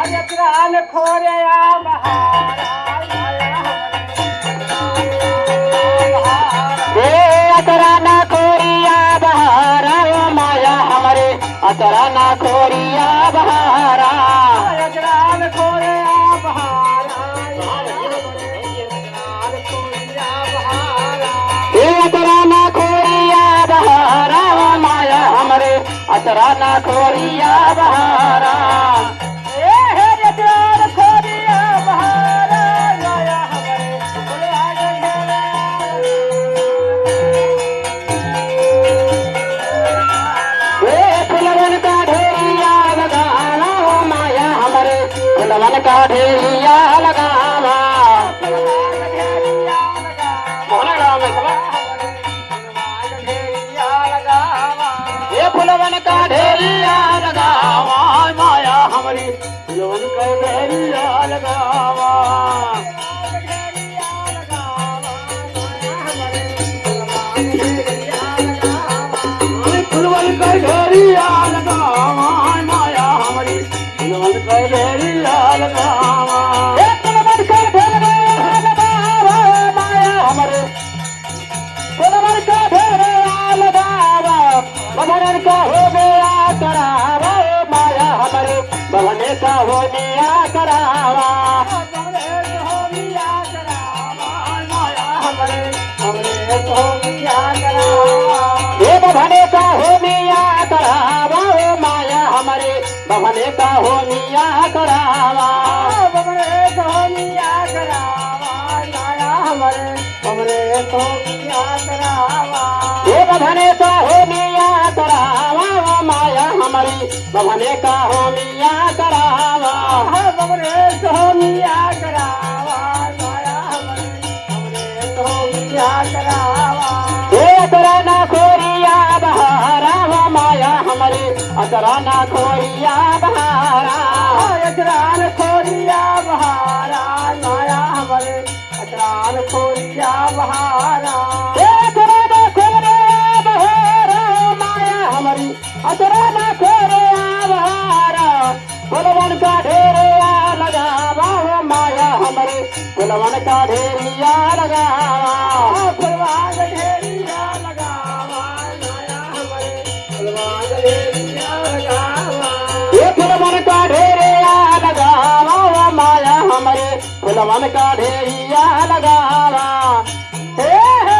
अजरान खोरिया बहारा अतराना खोरिया बहारा ओ माया हमारे अतराना खोरिया बहारा अजरान खोरिया बहारा अतराना खोरिया बहारा ओ माया हमारे अतराना खोरिया बहारा अजरान खोरिया बहारा माया हमारे फुलवन का ढेरिया लगाना ओ माया हमारे फुलवन का ढेरिया लगाना ये फुलवन का ढेरिया लगावा माया हमारी फुलवन का ढेरिया लगावा फुलवन का ढेरिया लगावा माया हमारी फुलवन का ढेरिया लगावा फुलवन का ढेरिया लगावा माया हमारे फुलवन का ढेरिया लगावा भवन का हो गया करावा माया हमारे भवन का हो गया करावा ये भवने का हो गया करावा माया हमारे भवने का हो गया करावा ये भवने का हो गया करावा माया हमारी भवने का हो गया करावा ये अतराना खोरिया बहारा वो माया हमारी अतराना खोरिया बहारा अजरान खोरिया बहारा माया हमारे अजरान खोरिया बहारा ये अतराना खोरिया बहारा माया हमारी अतराना खोरिया बहारा फुलवन का ढेरिया लगावा वो माया हमारी फुलवन का ढेरिया लगावा फुलवान ढेरिया लगावा माया हमारे फुलवान ढेरिया लगावा ये फुलवन का ढेरिया लगावा वो माया हमारे फुलवन का ढेरिया लगावा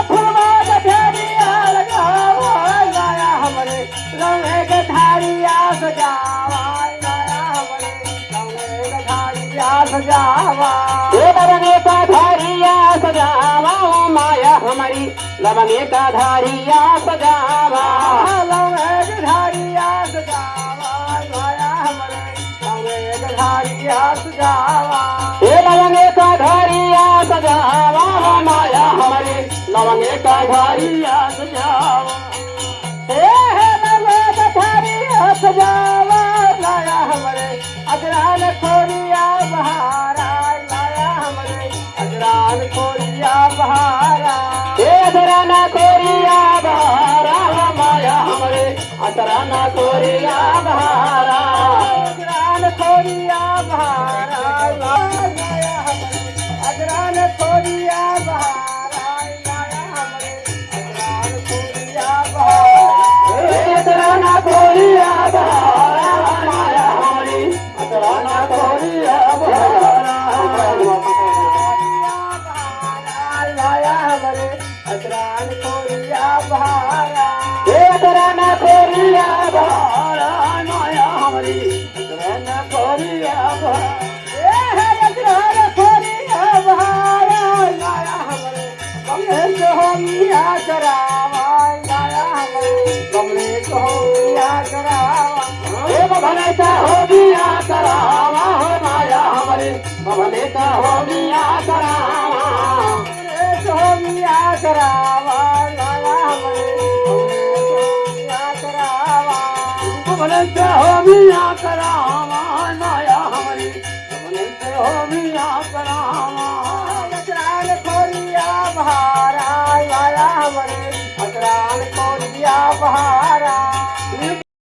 फुलवान ढेरिया लगावा माया हमारे रंगे के धारिया सजावा माया हमारे रंगे के धारिया सजावा ये लवंगे का धारिया सजावा वो माया हमारी लवंगे का धारिया सजावा लंगे के धारिया सजावा माया हमारे लंगे के धारिया सजावा ये लवंगे का धारिया सजावा वो माया हमारी लवंगे का धारिया सजावा लंगे के धारिया सजावा माया हमारे अजरान खोरिया बहारा माया हमारे अजरान खोरिया बहारा ये अतराना खोरिया बहारा वो माया हमारे अतराना खोरिया बहारा अजरान खोरिया बहारा माया हमारे अजरान खोरिया बहारा माया हमारे अजरान खोरिया बहारा ये अतराना खोरिया बहारा वो माया हमारी अतराना खोरिया बहारा माया हमारे अजरान खोरिया बहारा ये अतराना खोरिया बहारा माया हमारी अतराना खोरिया बहारा अजरान खोरिया बहारा माया हमारे कमले को मिया करावा माया हमारे कमले को मिया करावा ये भवने का हो गया करावा हो माया हमारे भवने का हो गया करावा कमले को मिया करावा माया हमारे कमले को मिया करावा भवने का हो गया करावा माया हमारी भवने का हो गया करावा